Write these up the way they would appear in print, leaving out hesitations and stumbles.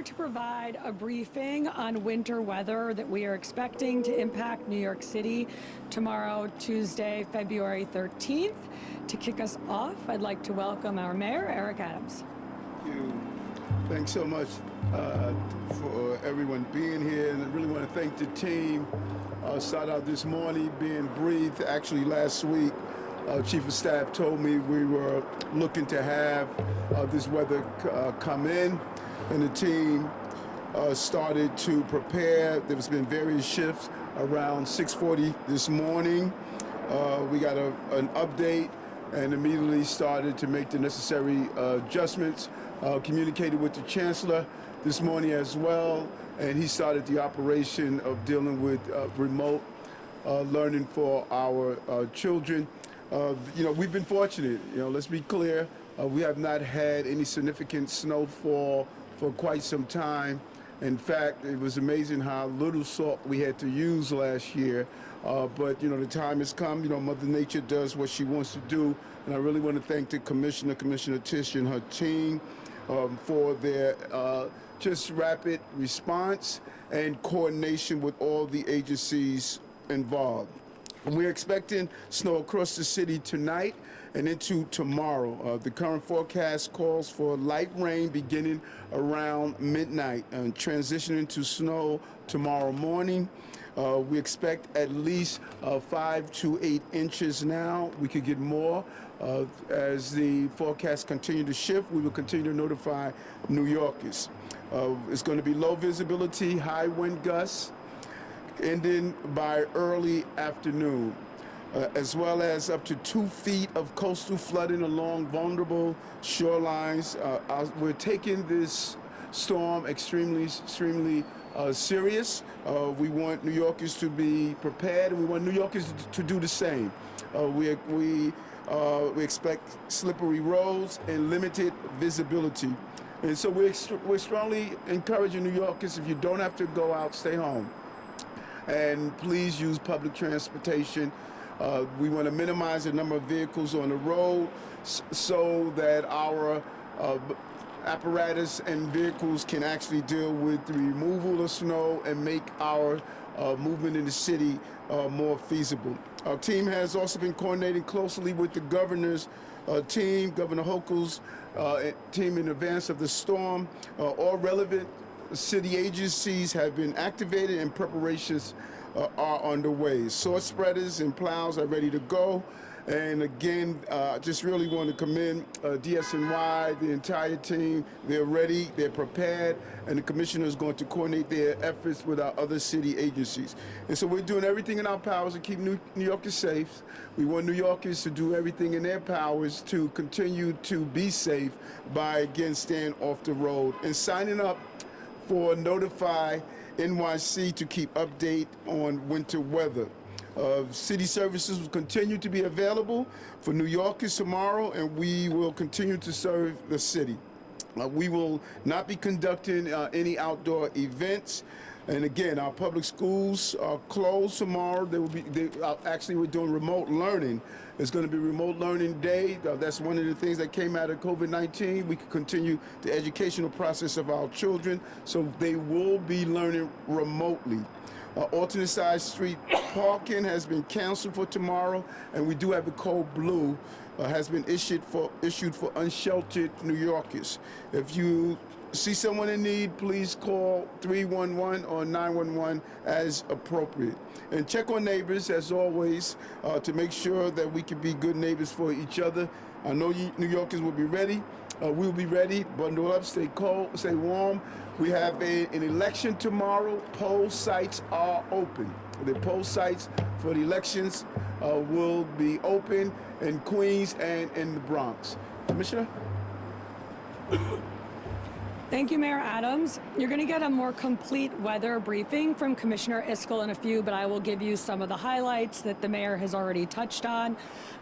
To provide a briefing on winter weather that we are expecting to impact New York City tomorrow, Tuesday, February 13th. To kick us off, I'd like to welcome our mayor, Eric Adams. Thank you. Thanks so much for everyone being here, and I really want to thank the team. Start out this morning being briefed. Actually, last week, Chief of Staff told me we were looking to have this weather come in. And the team started to prepare. There's been various shifts around 6:40 this morning. We got an update and immediately started to make the necessary adjustments. Communicated with the Chancellor this morning as well, and he started the operation of dealing with remote learning for our children. We've been fortunate. Let's be clear. We have not had any significant snowfall for quite some time. In fact, it was amazing how little salt we had to use last year. But the time has come. Mother Nature does what she wants to do. And I really want to thank the Commissioner Tish and her team for their just rapid response and coordination with all the agencies involved. We're expecting snow across the city tonight and into tomorrow. The current forecast calls for light rain beginning around midnight and transitioning to snow tomorrow morning. We expect at least 5 to 8 inches now. We could get more. As the forecasts continue to shift, we will continue to notify New Yorkers. It's going to be low visibility, high wind gusts, ending by early afternoon, as well as up to 2 feet of coastal flooding along vulnerable shorelines. We're taking this storm extremely serious. We want New Yorkers to be prepared, and we want New Yorkers to do the same. We expect slippery roads and limited visibility. And so we're strongly encouraging New Yorkers, if you don't have to go out, stay home. And please use public transportation. We want to minimize the number of vehicles on the road so that our apparatus and vehicles can actually deal with the removal of snow and make our movement in the city more feasible. Our team has also been coordinating closely with the governor's team, Governor Hochul's team in advance of the storm. All relevant city agencies have been activated and preparations are underway. Source spreaders and plows are ready to go. And again, just really want to commend DSNY, the entire team. They're ready, they're prepared, and the commissioner is going to coordinate their efforts with our other city agencies. And so we're doing everything in our powers to keep New Yorkers safe. We want New Yorkers to do everything in their powers to continue to be safe by, again, staying off the road and signing up for Notify NYC to keep update on winter weather. City services will continue to be available for New Yorkers tomorrow, and we will continue to serve the city. We will not be conducting any outdoor events. And again, our public schools are closed tomorrow. Actually, we're doing remote learning. It's going to be remote learning day. That's one of the things that came out of COVID-19. We can continue the educational process of our children, so they will be learning remotely. Alternate side street parking has been canceled for tomorrow, and we do have the code blue has been issued for unsheltered New Yorkers. If you see someone in need, please call 311 or 911 as appropriate. And check on neighbors, as always, to make sure that we can be good neighbors for each other. I know you New Yorkers will be ready. We'll be ready. Bundle up, stay cold, stay warm. We have an election tomorrow. Poll sites are open. The poll sites for the elections will be open in Queens and in the Bronx. Commissioner? Thank you, Mayor Adams. You're going to get a more complete weather briefing from Commissioner Iskell in a few, but I will give you some of the highlights that the mayor has already touched on.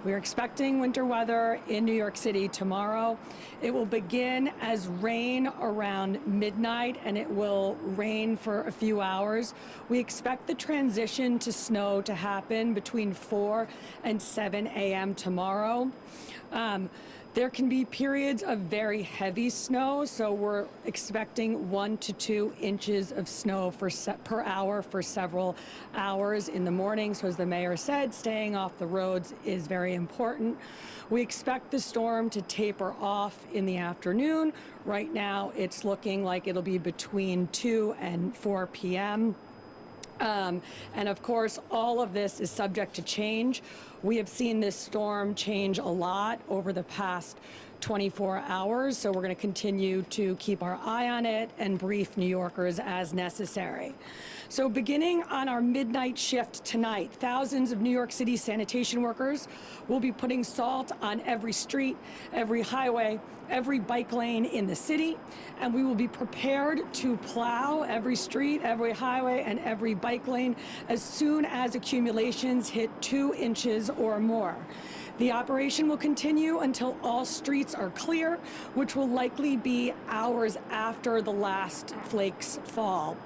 We're expecting winter weather in New York City tomorrow. It will begin as rain around midnight, and it will rain for a few hours. We expect the transition to snow to happen between 4 and 7 a.m. tomorrow. There can be periods of very heavy snow, so we're expecting 1 to 2 inches of snow per hour for several hours in the morning. So as the mayor said, staying off the roads is very important. We expect the storm to taper off in the afternoon. Right now, it's looking like it'll be between 2 and 4 p.m. And of course, all of this is subject to change. We have seen this storm change a lot over the past 24 hours, so we're going to continue to keep our eye on it and brief New Yorkers as necessary. So beginning on our midnight shift tonight, thousands of New York City sanitation workers will be putting salt on every street, every highway, every bike lane in the city, and we will be prepared to plow every street, every highway, and every bike lane as soon as accumulations hit 2 inches or more. The operation will continue until all streets are clear, which will likely be hours after the last flakes fall.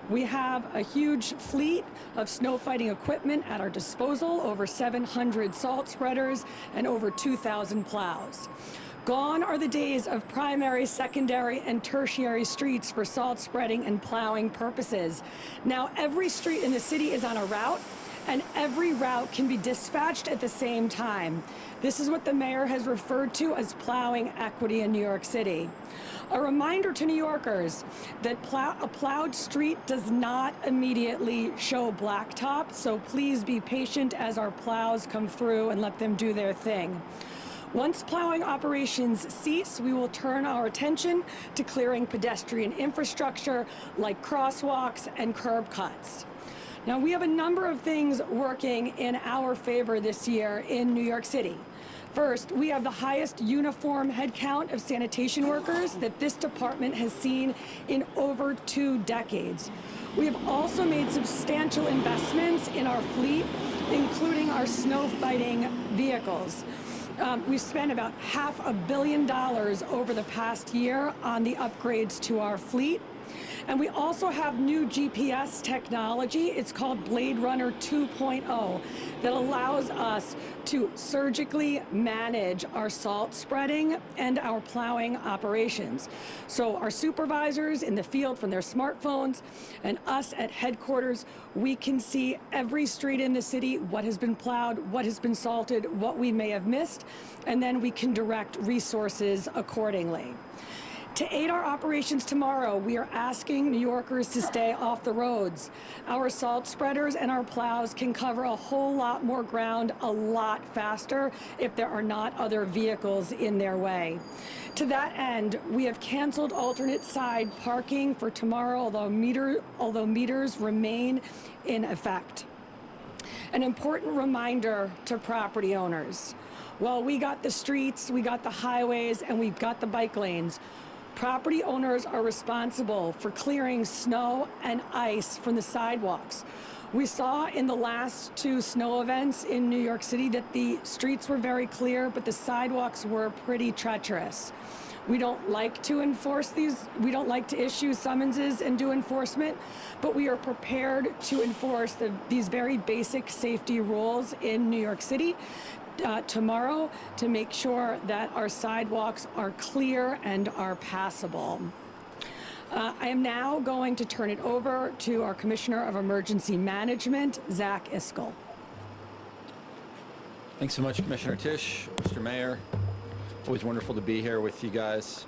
We have a huge fleet of snow fighting equipment at our disposal, over 700 salt spreaders and over 2,000 plows. Gone are the days of primary, secondary, and tertiary streets for salt spreading and plowing purposes. Now every street in the city is on a route, and every route can be dispatched at the same time. This is what the mayor has referred to as plowing equity in New York City. A reminder to New Yorkers that a plowed street does not immediately show blacktop, so please be patient as our plows come through and let them do their thing. Once plowing operations cease, we will turn our attention to clearing pedestrian infrastructure like crosswalks and curb cuts. Now, we have a number of things working in our favor this year in New York City. First, we have the highest uniform headcount of sanitation workers that this department has seen in over 2 decades. We have also made substantial investments in our fleet, including our snow fighting vehicles. We've spent about $500 million over the past year on the upgrades to our fleet. And we also have new GPS technology. It's called Blade Runner 2.0 that allows us to surgically manage our salt spreading and our plowing operations. So our supervisors in the field from their smartphones and us at headquarters, we can see every street in the city, what has been plowed, what has been salted, what we may have missed, and then we can direct resources accordingly. To aid our operations tomorrow, we are asking New Yorkers to stay off the roads. Our salt spreaders and our plows can cover a whole lot more ground a lot faster if there are not other vehicles in their way. To that end, we have canceled alternate side parking for tomorrow, although meters remain in effect. An important reminder to property owners. While we got the streets, we got the highways, and we've got the bike lanes, property owners are responsible for clearing snow and ice from the sidewalks. We saw in the last 2 snow events in New York City that the streets were very clear, but the sidewalks were pretty treacherous. We don't like to enforce these. We don't like to issue summonses and do enforcement, but we are prepared to enforce these very basic safety rules in New York City tomorrow to make sure that our sidewalks are clear and are passable. I am now going to turn it over to our Commissioner of Emergency Management, Zach Iskell. Thanks so much, Commissioner Tisch, Mr. Mayor. Always wonderful to be here with you guys.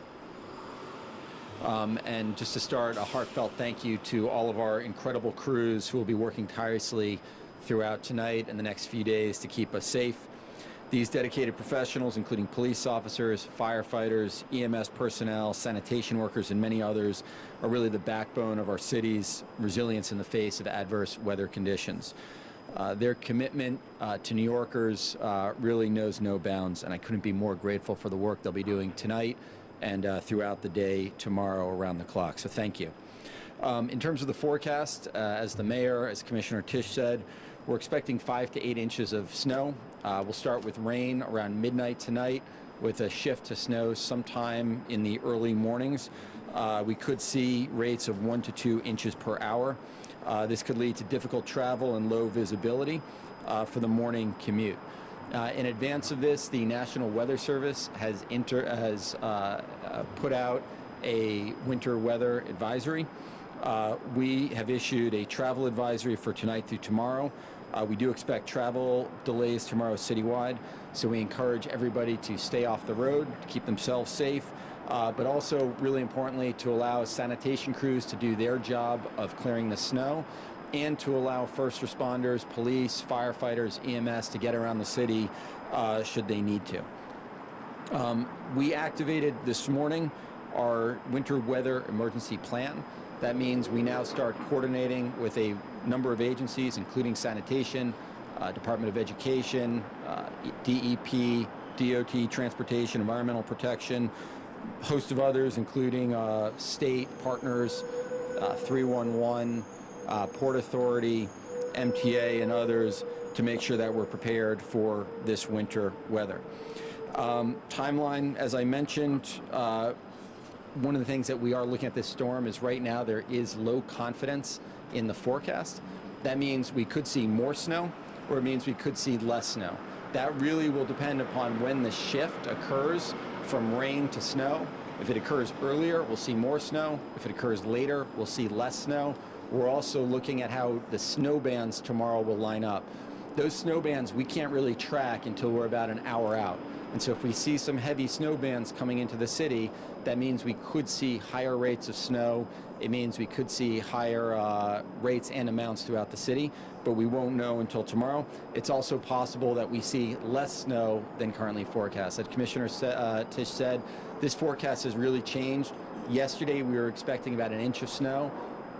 And just to start, a heartfelt thank you to all of our incredible crews who will be working tirelessly throughout tonight and the next few days to keep us safe. These dedicated professionals, including police officers, firefighters, EMS personnel, sanitation workers, and many others, are really the backbone of our city's resilience in the face of adverse weather conditions. Their commitment to New Yorkers really knows no bounds, and I couldn't be more grateful for the work they'll be doing tonight and throughout the day tomorrow around the clock. So thank you. In terms of the forecast, as the mayor, as Commissioner Tisch said, we're expecting 5 to 8 inches of snow. We'll start with rain around midnight tonight with a shift to snow sometime in the early mornings. We could see rates of 1 to 2 inches per hour. This could lead to difficult travel and low visibility for the morning commute. In advance of this, the National Weather Service has put out a winter weather advisory. We have issued a travel advisory for tonight through tomorrow. We do expect travel delays tomorrow citywide, so we encourage everybody to stay off the road, to keep themselves safe, but also, really importantly, to allow sanitation crews to do their job of clearing the snow, and to allow first responders, police, firefighters, EMS to get around the city should they need to. We activated this morning our winter weather emergency plan. That means we now start coordinating with a number of agencies, including sanitation, Department of Education, DEP, DOT, Transportation, Environmental Protection, a host of others, including state partners, 311, Port Authority, MTA, and others, to make sure that we're prepared for this winter weather. Timeline, as I mentioned, one of the things that we are looking at this storm is right now there is low confidence in the forecast. That means we could see more snow, or it means we could see less snow. That really will depend upon when the shift occurs from rain to snow. If it occurs earlier, we'll see more snow. If it occurs later, we'll see less snow. We're also looking at how the snow bands tomorrow will line up. Those snow bands we can't really track until we're about an hour out. And so if we see some heavy snow bands coming into the city, that means we could see higher rates of snow. It means we could see higher rates and amounts throughout the city, but we won't know until tomorrow. It's also possible that we see less snow than currently forecast. As Commissioner Tisch said, this forecast has really changed. Yesterday we were expecting about 1 inch of snow.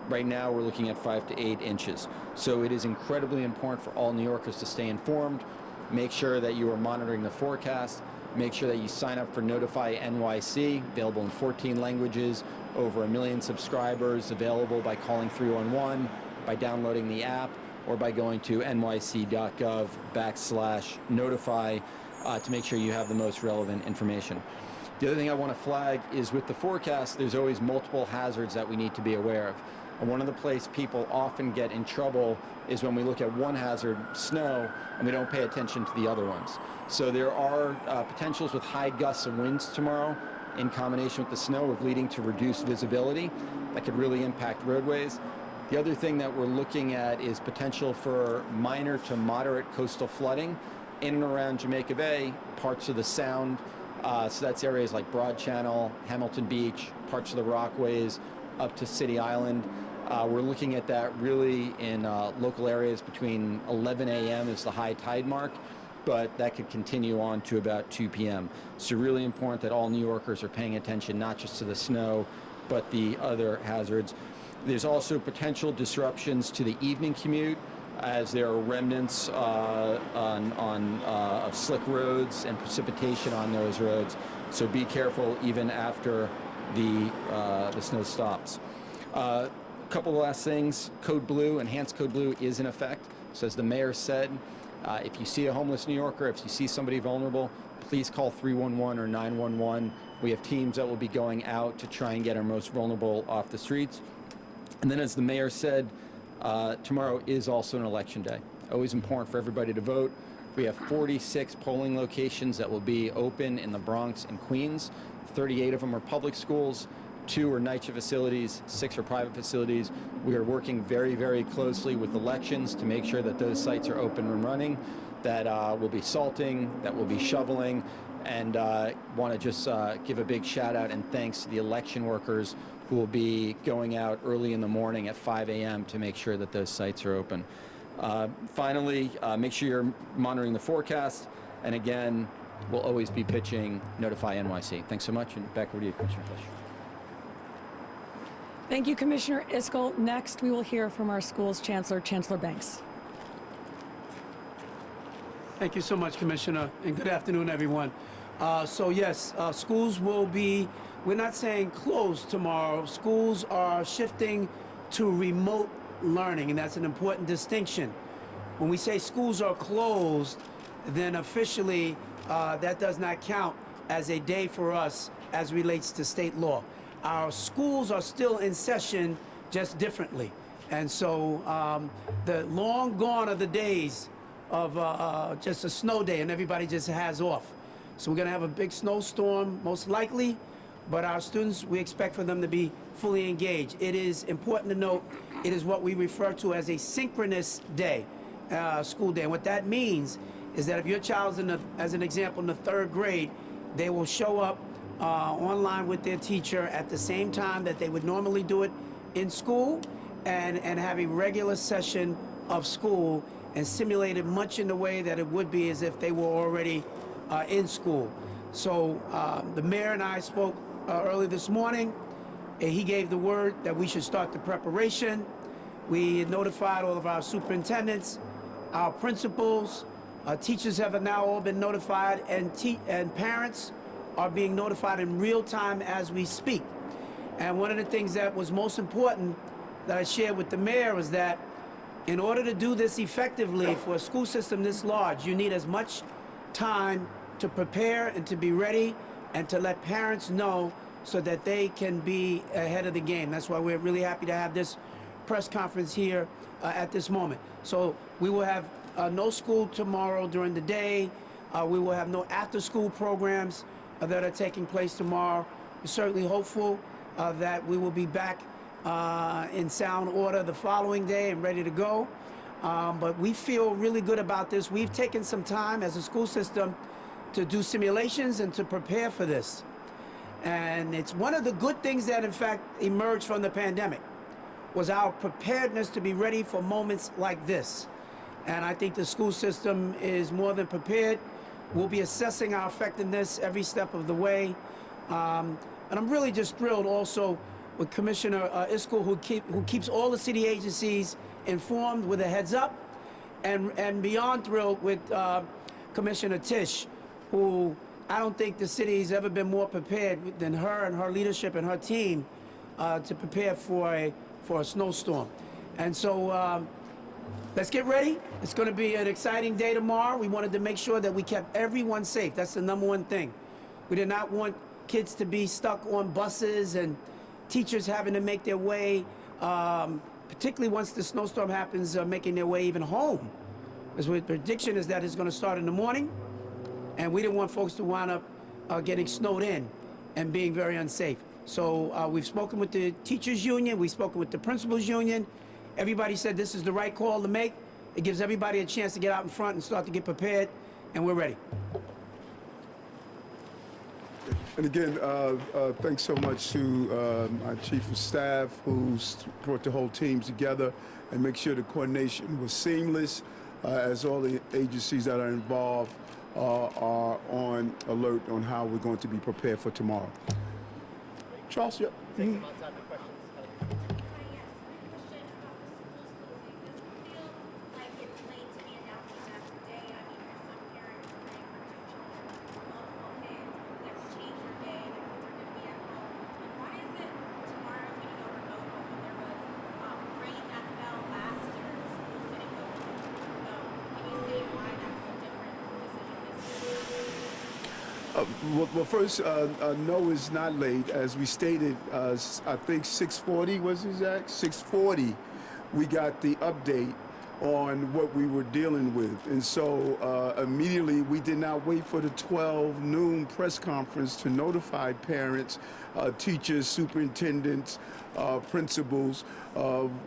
Right now we're looking at 5 to 8 inches. So it is incredibly important for all New Yorkers to stay informed. Make sure that you are monitoring the forecast. Make sure that you sign up for Notify NYC, available in 14 languages, over 1 million subscribers, available by calling 311, by downloading the app, or by going to nyc.gov/notify to make sure you have the most relevant information. The other thing I want to flag is with the forecast, there's always multiple hazards that we need to be aware of. And one of the places people often get in trouble is when we look at one hazard, snow, and we don't pay attention to the other ones. So there are potentials with high gusts of winds tomorrow in combination with the snow of leading to reduced visibility that could really impact roadways. The other thing that we're looking at is potential for minor to moderate coastal flooding in and around Jamaica Bay, parts of the Sound. So that's areas like Broad Channel, Hamilton Beach, parts of the Rockaways, up to City Island. We're looking at that really in local areas between 11 a.m. is the high tide mark, but that could continue on to about 2 p.m. So really important that all New Yorkers are paying attention not just to the snow, but the other hazards. There's also potential disruptions to the evening commute as there are remnants of slick roads and precipitation on those roads. So be careful even after the snow stops. A couple of last things. Code Blue, enhanced Code Blue is in effect. So as the mayor said, if you see a homeless New Yorker, if you see somebody vulnerable, please call 311 or 911. We have teams that will be going out to try and get our most vulnerable off the streets. And then as the mayor said, tomorrow is also an election day. Always important for everybody to vote. We have 46 polling locations that will be open in the Bronx and Queens. 38 of them are public schools, 2 are NYCHA facilities, 6 are private facilities. We are working very, very closely with elections to make sure that those sites are open and running. that will be salting, that will be shoveling, and want to just give a big shout out and thanks to the election workers who will be going out early in the morning at 5 a.m. to make sure that those sites are open. Finally, make sure you're monitoring the forecast, and again, we'll always be pitching Notify NYC. Thanks so much, and back over to you, Commissioner Fish. Thank you, Commissioner Iskell. Next, we will hear from our school's chancellor, Chancellor Banks. Thank you so much, Commissioner, and good afternoon, everyone. So yes, schools will be, we're not saying closed tomorrow. Schools are shifting to remote learning, and that's an important distinction. When we say schools are closed, then officially that does not count as a day for us as relates to state law. Our schools are still in session, just differently. And so the long gone are the days of just a snow day and everybody just has off. So we're gonna have a big snowstorm, most likely, but our students, we expect for them to be fully engaged. It is important to note, it is what we refer to as a synchronous day, school day. And what that means is that if your child's as an example, in the 3rd grade, they will show up online with their teacher at the same time that they would normally do it in school, and have a regular session of school and simulate it much in the way that it would be as if they were already in school. So the mayor and I spoke early this morning, and he gave the word that we should start the preparation. We notified all of our superintendents, our principals, teachers have now all been notified, and parents are being notified in real time as we speak. And one of the things that was most important that I shared with the mayor was that in order to do this effectively for a school system this large, you need as much time to prepare and to be ready and to let parents know so that they can be ahead of the game. That's why we're really happy to have this press conference here at this moment. So we will have no school tomorrow during the day. We will have no after-school programs that are taking place tomorrow. We're certainly hopeful that we will be back in sound order the following day and ready to go. But we feel really good about this. We've taken some time as a school system to do simulations and to prepare for this. And it's one of the good things that, in fact, emerged from the pandemic was our preparedness to be ready for moments like this. And I think the school system is more than prepared. We'll be assessing our effectiveness every step of the way. And I'm really just thrilled also with Commissioner Iskell, who keeps all the city agencies informed with a heads up, and beyond thrilled with Commissioner Tisch, who I don't think the city's ever been more prepared than her and her leadership and her team to prepare for a snowstorm. And so let's get ready. It's going to be an exciting day tomorrow. We wanted to make sure that we kept everyone safe. That's the #1 thing. We did not want kids to be stuck on buses and teachers having to make their way, particularly once the snowstorm happens, making their way even home. Because the prediction is that it's going to start in the morning, and we didn't want folks to wind up getting snowed in and being very unsafe. So we've spoken with the teachers union, we've spoken with the principals union. Everybody said this is the right call to make. It gives everybody a chance to get out in front and start to get prepared, and we're ready. And again, thanks so much to my chief of staff, who's brought the whole team together and make sure the coordination was seamless, as all the agencies that are involved are on alert on how we're going to be prepared for tomorrow. Charles, yeah. Mm-hmm. Well, first, no is not late. As we stated, I think 6:40 was exact. 6:40, we got the update on what we were dealing with. And so immediately we did not wait for the 12 noon press conference to notify parents, teachers, superintendents, principals.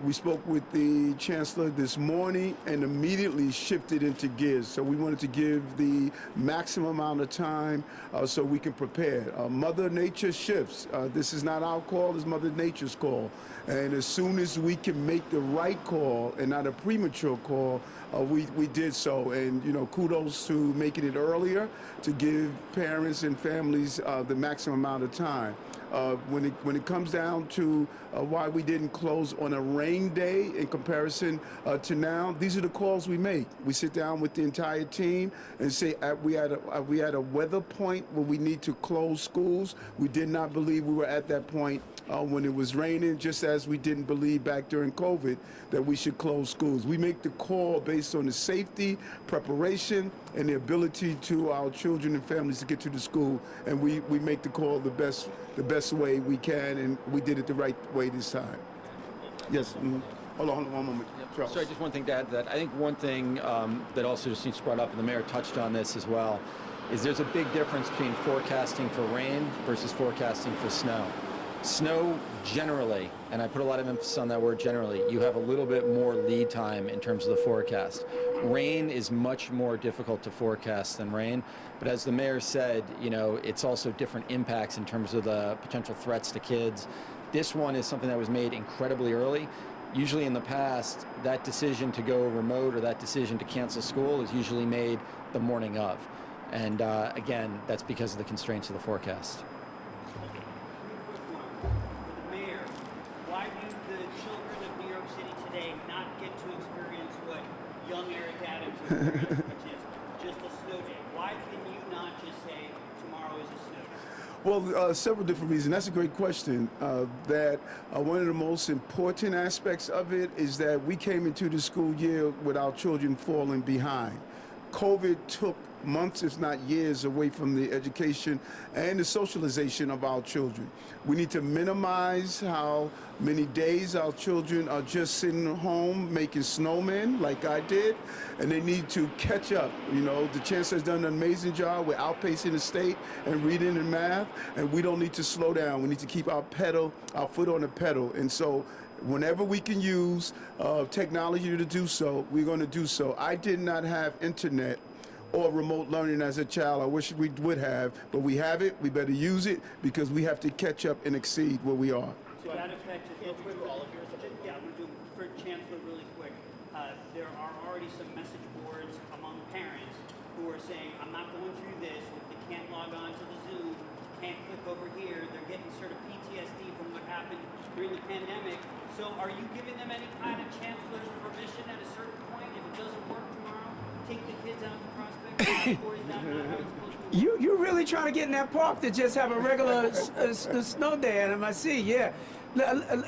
We spoke with the chancellor this morning and immediately shifted into gears. So we wanted to give the maximum amount of time so we can prepare. Mother Nature shifts. This is not our call, it's Mother Nature's call. And as soon as we can make the right call and not a premature call, we did so. And, you know, kudos to making it earlier to give parents and families the maximum amount of time. When it comes down to why we didn't close on a rain day in comparison to now, these are the calls we make. We sit down with the entire team and say we at a weather point where we need to close schools. We did not believe we were at that point when it was raining, just as we didn't believe back during COVID that we should close schools. We make the call based on the safety, preparation, and the ability to our children and families to get to the school, and we make the call the best way we can, and we did it the right way this time. Yes. Hold on one moment. Charles. Sorry, just one thing to add to that. I think one thing that also just needs to be brought up, and the mayor touched on this as well, is there's a big difference between forecasting for rain versus forecasting for snow. Snow generally, and I put a lot of emphasis on that word generally, you have a little bit more lead time in terms of the forecast. Rain is much more difficult to forecast than rain, but as the mayor said, you know, it's also different impacts in terms of the potential threats to kids. This one is something that was made incredibly early. Usually in the past, that decision to go remote or that decision to cancel school is usually made the morning of. And again, that's because of the constraints of the forecast. Why do the children of New York City today not get to experience what young Eric Adams experienced, which is just a snow day? Why can you not just say tomorrow is a snow day? Well, several different reasons. That's a great question. One of the most important aspects of it is that we came into the school year with our children falling behind. COVID took months, if not years, away from the education and the socialization of our children. We need to minimize how many days our children are just sitting home making snowmen like I did, and they need to catch up. You know, the chancellor has done an amazing job. We're outpacing the state in reading and math, and we don't need to slow down. We need to keep our foot on the pedal. And so whenever we can use technology to do so, we're going to do so. I did not have internet or remote learning as a child. I wish we would have, but we have it. We better use it because we have to catch up and exceed where we are. To that effect, just real quick, I'm going to do for Chancellor really quick. There are already some message boards among parents who are saying, I'm not going through this. They can't log on to the Zoom, can't click over here. They're getting sort of PTSD from what happened during the pandemic. So are you giving them any kind of chancellor's permission at a certain point? If it doesn't work tomorrow, take the kids out to Prospect? Or is that not how it's supposed to work? You're really trying to get in that park to just have a regular snow day at NYC, yeah.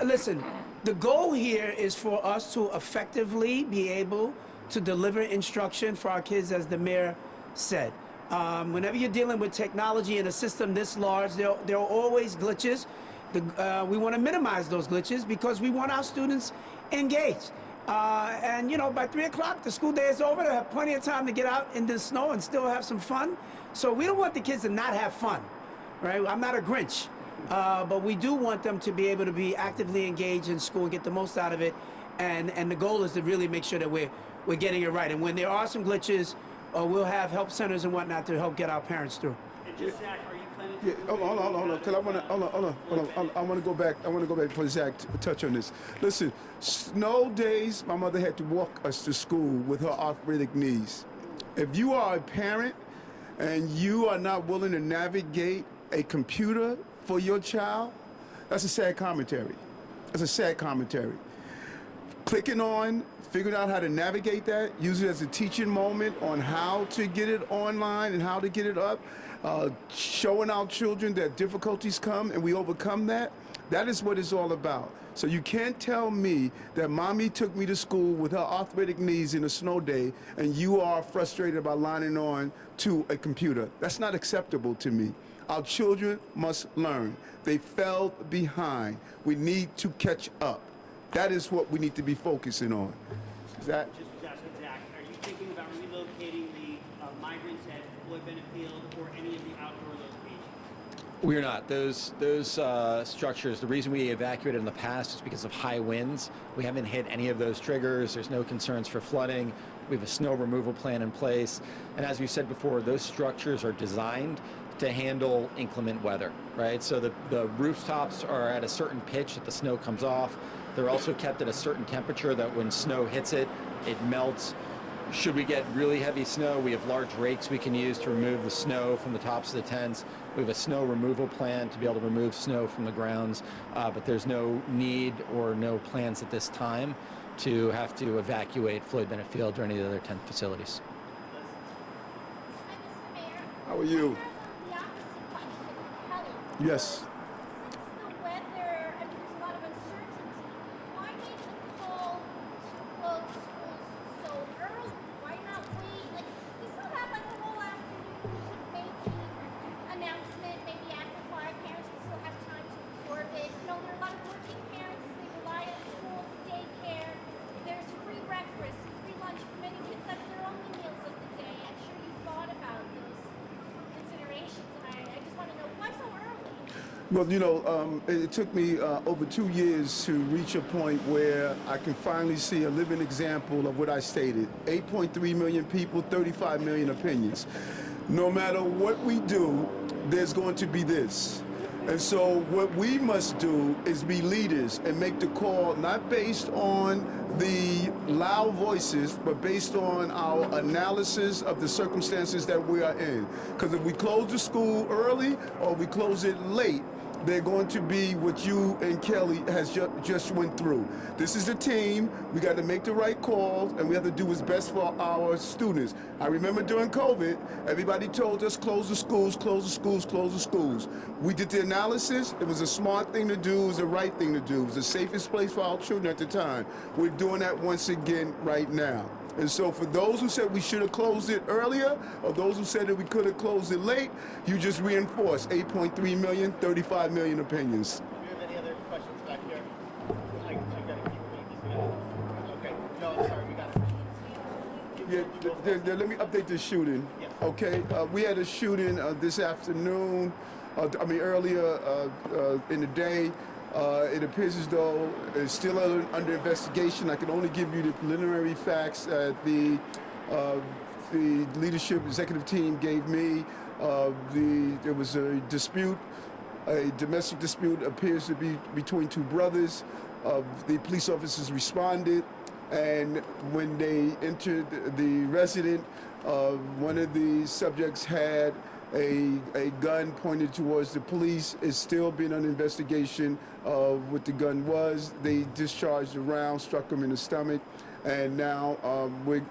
Listen, the goal here is for us to effectively be able to deliver instruction for our kids, as the mayor said. Whenever you're dealing with technology in a system this large, there are always glitches. We want to minimize those glitches because we want our students engaged. And, you know, by 3 o'clock, the school day is over. They have plenty of time to get out in the snow and still have some fun. So we don't want the kids to not have fun, right? I'm not a Grinch. But we do want them to be able to be actively engaged in school and get the most out of it. And the goal is to really make sure that we're getting it right. And when there are some glitches, we'll have help centers and whatnot to help get our parents through. And just, Zach, are you planning to... Yeah, hold on. Cause I want to go back. I want to go back before Zach touch on this. Listen, snow days, my mother had to walk us to school with her arthritic knees. If you are a parent and you are not willing to navigate a computer for your child, that's a sad commentary. That's a sad commentary. Clicking on, figuring out how to navigate that, use it as a teaching moment on how to get it online and how to get it up, showing our children that difficulties come and we overcome that. That is what it's all about. So you can't tell me that mommy took me to school with her arthritic knees in a snow day and you are frustrated about lining on to a computer. That's not acceptable to me. Our children must learn. They fell behind. We need to catch up. That is what we need to be focusing on. Is that? Just Bennett Field or any of the outdoor locations? We're not. Those structures, the reason we evacuated in the past is because of high winds. We haven't hit any of those triggers. There's no concerns for flooding. We have a snow removal plan in place. And as we said before, those structures are designed to handle inclement weather, right? So the rooftops are at a certain pitch that the snow comes off. They're also kept at a certain temperature that when snow hits it, it melts. Should we get really heavy snow, we have large rakes we can use to remove the snow from the tops of the tents. We have a snow removal plan to be able to remove snow from the grounds, but there's no need or no plans at this time to have to evacuate Floyd Bennett Field or any of the other tent facilities. Hi, Mr. Mayor. How are you? I have the opposite question, Helen. Yes. Since the weather, I mean, there's a lot of uncertainty, why make the call to close schools so early? Why not wait? Like, we still have like the whole afternoon to make the announcement, maybe after 5 parents will still have time to absorb it. You know, there are a lot of working parents, they rely on school, daycare. There's free breakfast, free lunch for many kids. That's their only meals of the day. I'm sure you thought about those considerations, and I just want to know why so early? Well, you know, it took me over 2 years to reach a point where I can finally see a living example of what I stated. 8.3 million people, 35 million opinions. No matter what we do, there's going to be this. And so what we must do is be leaders and make the call not based on the loud voices, but based on our analysis of the circumstances that we are in. Because if we close the school early or we close it late, they're going to be what you and Kelly has just went through. This is a team. We got to make the right calls, and we have to do what's best for our students. I remember during COVID, everybody told us close the schools, close the schools, close the schools. We did the analysis. It was a smart thing to do. It was the right thing to do. It was the safest place for our children at the time. We're doing that once again right now. And so for those who said we should have closed it earlier, or those who said that we could have closed it late, you just reinforced 8.3 million, 35 million opinions. Do you have any other questions back here? I gotta keep reading this. Okay, no, I'm sorry, we got Yeah, let me update the shooting. Yeah. Okay, we had a shooting this afternoon, earlier in the day. It appears as though it's still under investigation. I can only give you the preliminary facts that the leadership executive team gave me. There was a dispute, a domestic dispute appears to be between 2 brothers. The police officers responded, and when they entered the residence, one of the subjects had a gun pointed towards the police. Is still being under investigation of what the gun was. They discharged a round, struck him in the stomach, and now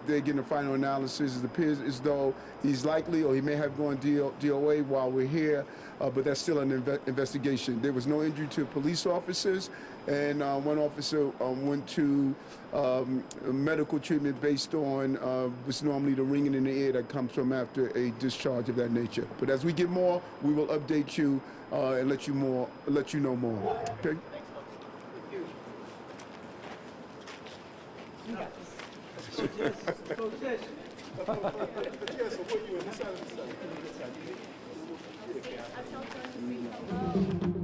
they're getting a final analysis. It appears as though he's likely, or he may have gone DOA while we're here, but that's still an investigation. There was no injury to police officers, and one officer went to medical treatment based on what's normally the ringing in the ear that comes from after a discharge of that nature. But as we get more, we will update you and let you know more. Okay. I felt